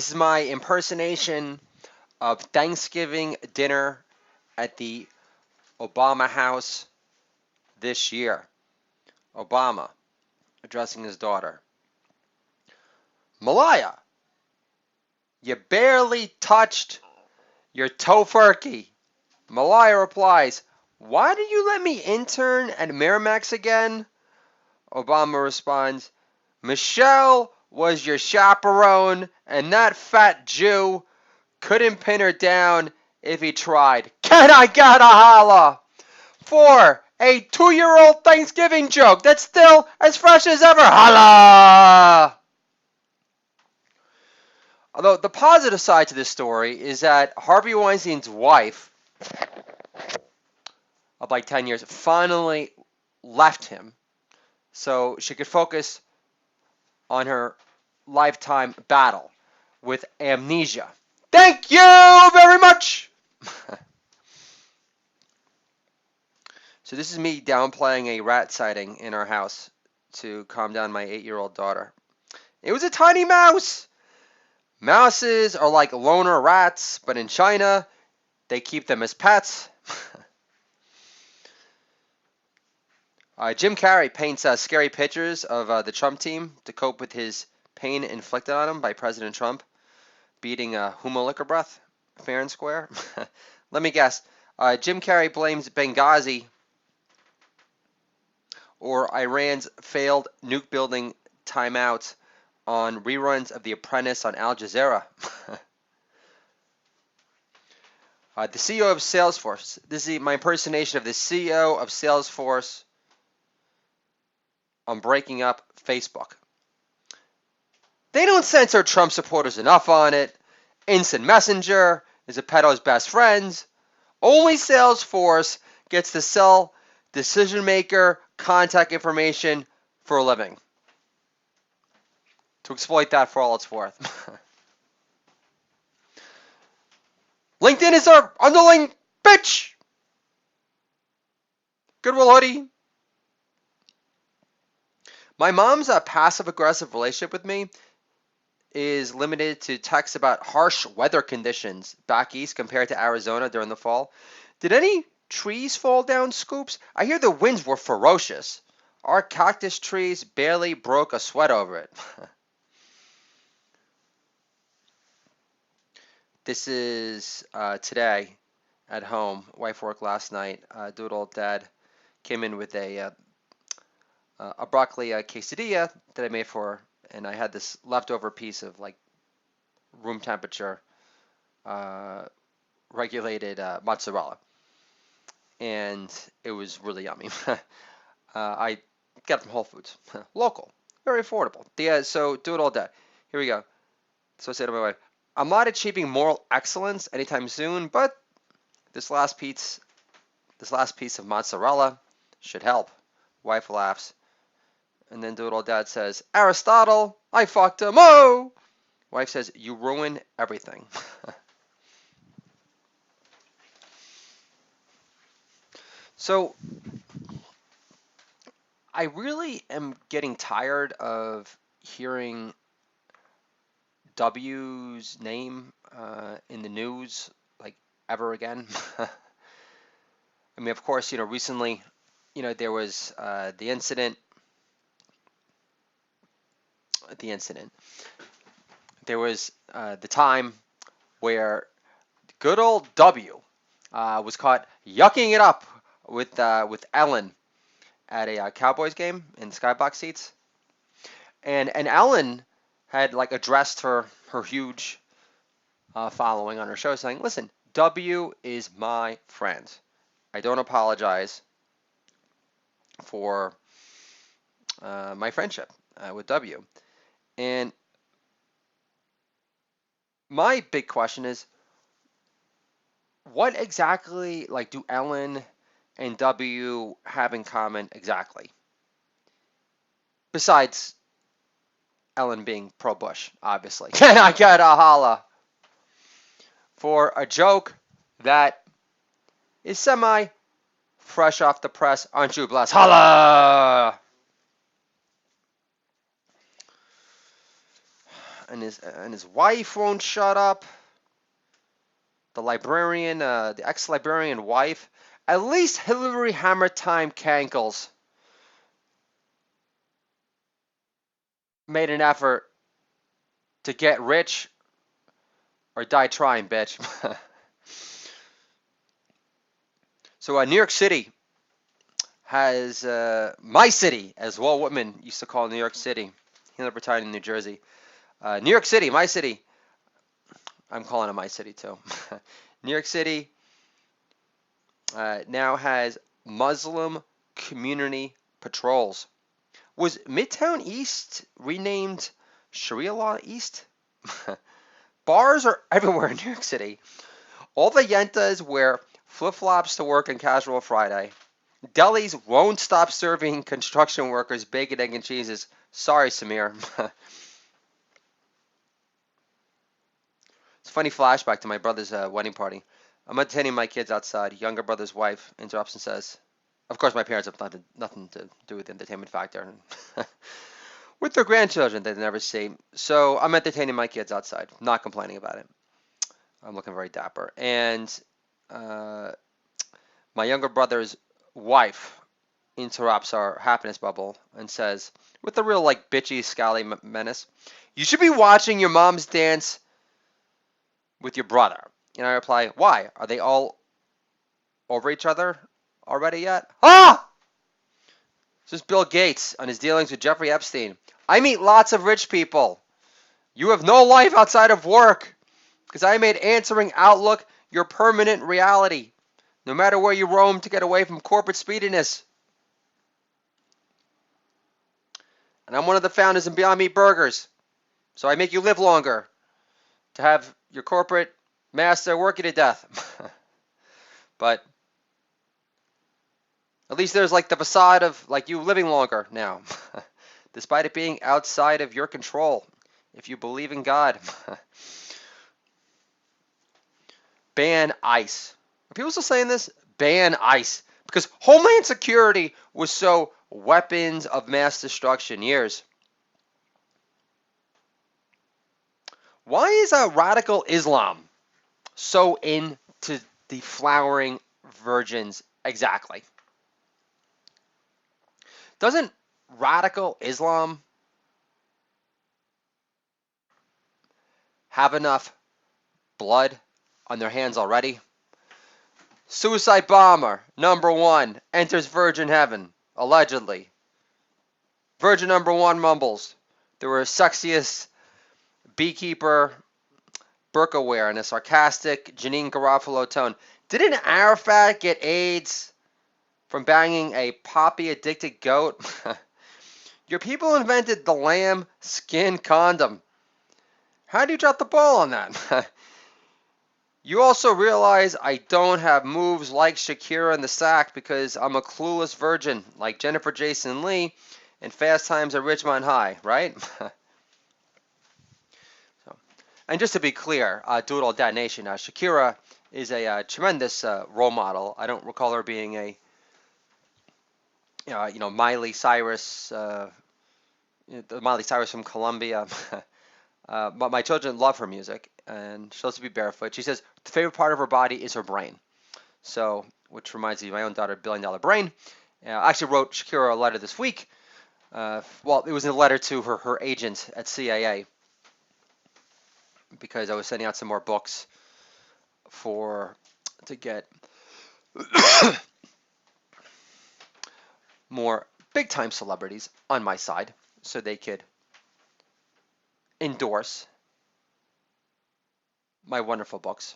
This is my impersonation of Thanksgiving dinner at the Obama house this year. Obama addressing his daughter. Malaya, you barely touched your tofurkey. Malaya replies, why did you let me intern at Miramax again? Obama responds, Michelle was your chaperone, and that fat Jew couldn't pin her down if he tried. Can I get a holla? For a 2-year-old Thanksgiving joke that's still as fresh as ever. Holla! Although the positive side to this story is that Harvey Weinstein's wife of like 10 years finally left him so she could focus on her lifetime battle with amnesia. Thank you very much! So this is me downplaying a rat sighting in our house to calm down my 8-year-old daughter. It was a tiny mouse! Mouses are like loner rats, but in China, they keep them as pets. Jim Carrey paints scary pictures of the Trump team to cope with his pain inflicted on him by President Trump beating Humo Liquor Breath fair and square. Let me guess. Jim Carrey blames Benghazi or Iran's failed nuke building timeout on reruns of The Apprentice on Al Jazeera. The CEO of Salesforce. This is my impersonation of the CEO of Salesforce on breaking up Facebook. They don't censor Trump supporters enough on it. Instant Messenger is a pedo's best friend. Only Salesforce gets to sell decision maker contact information for a living. To exploit that for all it's worth. LinkedIn is our underling bitch! Goodwill hoodie. My mom's passive-aggressive relationship with me is limited to texts about harsh weather conditions back east compared to Arizona during the fall. Did any trees fall down, Scoops? I hear the winds were ferocious. Our cactus trees barely broke a sweat over it. This is today at home. Wife worked last night. Doodle Dad came in with a broccoli quesadilla that I made for her, and I had this leftover piece of like room temperature regulated mozzarella, and it was really yummy. I got it from Whole Foods, local, very affordable. So Doodle Dad. Here we go. So I said to my wife, I'm not achieving moral excellence anytime soon, but this last piece of mozzarella should help. Wife laughs. And then Doodle Dad says, Aristotle, I fucked him. Oh! Wife says, you ruin everything. So, I really am getting tired of hearing W's name in the news like ever again. I mean, of course, recently, there was the incident. There was the time where good old W was caught yucking it up with Ellen at a Cowboys game in the skybox seats, and Ellen had like addressed her huge following on her show, saying, "Listen, W is my friend. I don't apologize for my friendship with W." And my big question is, what exactly do Ellen and W have in common exactly? Besides Ellen being pro-Bush, obviously. Can I get a holla for a joke that is semi-fresh off the press? Aren't you blessed? Holla! and his wife won't shut up. The librarian, the ex-librarian wife. At least Hillary Hammer Time Cankles made an effort to get rich or die trying, bitch. So New York City has my city, as Walt Whitman used to call New York City. He lived retired in New Jersey. New York City, my city. I'm calling it my city too. New York City now has Muslim community patrols. Was Midtown East renamed Sharia Law East? Bars are everywhere in New York City. All the yentas wear flip-flops to work on casual Friday. Delis won't stop serving construction workers bacon, egg, and cheeses. Sorry, Samir. It's a funny flashback to my brother's wedding party. I'm entertaining my kids outside. Younger brother's wife interrupts and says, of course, my parents have nothing to do with the entertainment factor. With their grandchildren they never see. So I'm entertaining my kids outside. Not complaining about it. I'm looking very dapper. And my younger brother's wife interrupts our happiness bubble and says, with a real like bitchy, scally menace, you should be watching your mom's dance with your brother. And I reply, why? Are they all over each other already yet? Ah! This is Bill Gates on his dealings with Jeffrey Epstein. I meet lots of rich people. You have no life outside of work because I made answering Outlook your permanent reality. No matter where you roam to get away from corporate speediness. And I'm one of the founders of Beyond Meat Burgers. So I make you live longer to have your corporate master work you to death. But at least there's like the facade of like you living longer now. Despite it being outside of your control. If you believe in God. Ban ICE. Are people still saying this? Ban ICE. Because Homeland Security was so weapons of mass destruction years. Why is radical Islam so into deflowering virgins exactly? Doesn't radical Islam have enough blood on their hands already? Suicide bomber number 1 enters virgin heaven, allegedly. Virgin number 1 mumbles. There were sexiest beekeeper burqa wear in a sarcastic Janine Garofalo tone. Didn't Arafat get AIDS from banging a poppy-addicted goat? Your people invented the lamb skin condom. How do you drop the ball on that? You also realize I don't have moves like Shakira in the sack because I'm a clueless virgin like Jennifer Jason Leigh in Fast Times at Ridgemont High, right? And just to be clear, Doodle Dad Nation, Shakira is a tremendous role model. I don't recall her being a, Miley Cyrus, Miley Cyrus from Colombia. But my children love her music, and she loves to be barefoot. She says the favorite part of her body is her brain. So, which reminds me of my own daughter, Billion Dollar Brain. I actually wrote Shakira a letter this week. Well, it was a letter to her agent at CIA because I was sending out some more books to get more big-time celebrities on my side so they could endorse my wonderful books.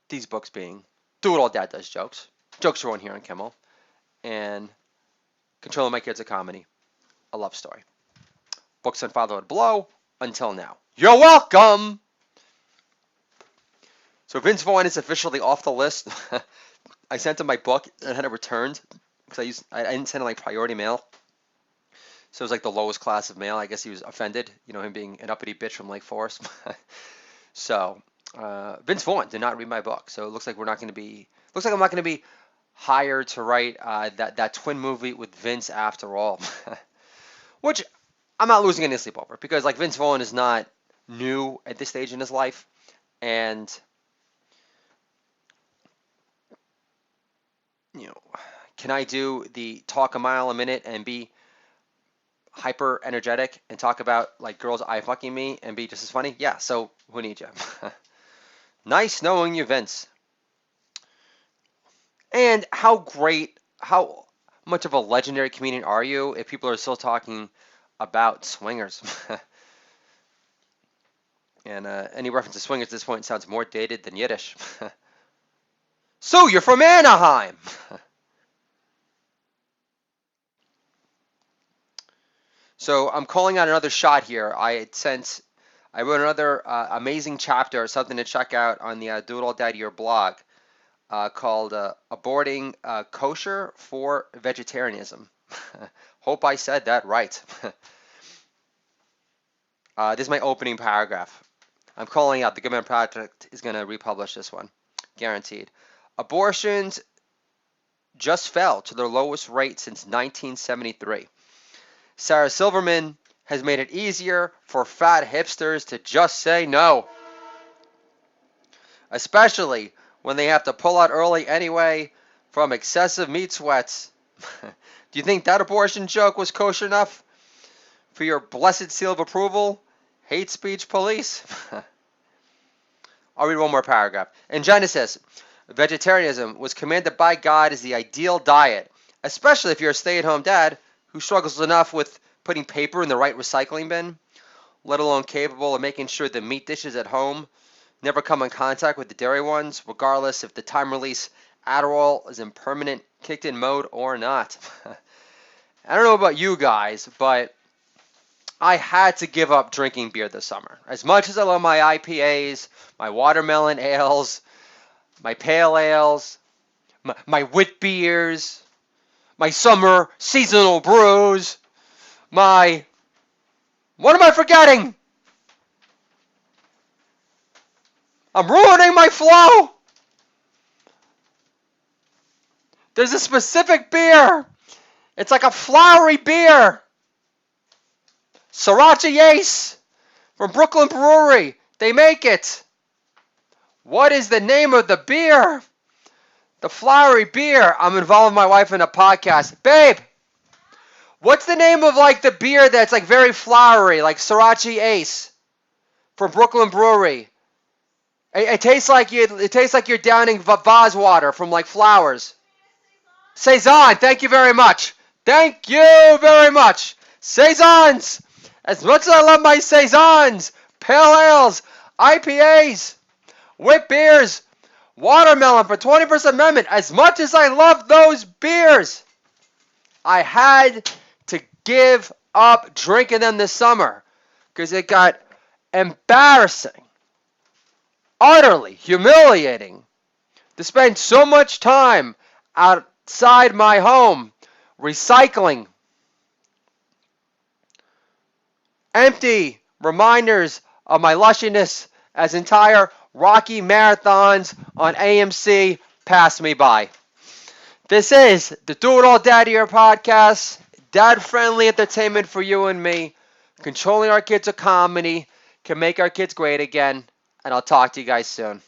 These books being Do It All Dad Does Jokes, Jokes Are On Here on Kimmel, and Controlling My Kids, a Comedy, a love story. Books on Fatherhood Below, until now. You're welcome! So Vince Vaughn is officially off the list. I sent him my book and had it returned because I didn't send him like priority mail. So it was like the lowest class of mail. I guess he was offended, him being an uppity bitch from Lake Forest. So Vince Vaughn did not read my book. So it looks like I'm not going to be hired to write that twin movie with Vince after all. Which I'm not losing any sleep over it because like Vince Vaughn is not new at this stage in his life, and you know, can I do the talk a mile a minute and be hyper energetic and talk about like girls eye fucking me and be just as funny? Yeah. So who needs you? Nice knowing you, Vince. And how much of a legendary comedian are you if people are still talking about swingers? And any reference to swingers at this point sounds more dated than Yiddish. So you're from Anaheim. So I'm calling out another shot here. I wrote another amazing chapter, something to check out on the Do It All Dad Year blog called Aborting Kosher for Vegetarianism. Hope I said that right. This is my opening paragraph. I'm calling out the Good Man Project is going to republish this one, guaranteed. Abortions just fell to their lowest rate since 1973. Sarah Silverman has made it easier for fat hipsters to just say no, especially when they have to pull out early anyway from excessive meat sweats. Do you think that abortion joke was kosher enough for your blessed seal of approval, hate speech police? I'll read one more paragraph. In Genesis, vegetarianism was commanded by God as the ideal diet, especially if you're a stay-at-home dad who struggles enough with putting paper in the right recycling bin, let alone capable of making sure the meat dishes at home never come in contact with the dairy ones, regardless if the time-release Adderall is in permanent kicked-in mode or not. I don't know about you guys, but I had to give up drinking beer this summer. As much as I love my IPAs, my watermelon ales, my pale ales, my wit beers, my summer seasonal brews, what am I forgetting? I'm ruining my flow. There's a specific beer. It's like a flowery beer. Sriracha Ace from Brooklyn Brewery. They make it. What is the name of the beer? The flowery beer. I'm involving my wife in a podcast. Babe, what's the name of like the beer that's like very flowery, like Sriracha Ace from Brooklyn Brewery? It tastes like you're downing vase water from like flowers. Saison. Thank you very much. Thank you very much. Saisons. As much as I love my saisons, pale ales, IPAs, wit beers, watermelon for 20% amendment. As much as I love those beers, I had to give up drinking them this summer because it got embarrassing, utterly humiliating to spend so much time outside my home recycling empty reminders of my lusciness as entire Rocky marathons on AMC pass me by. This is the Do It All Dad Year podcast, dad-friendly entertainment for you and me. Controlling our kids' comedy can make our kids great again, and I'll talk to you guys soon.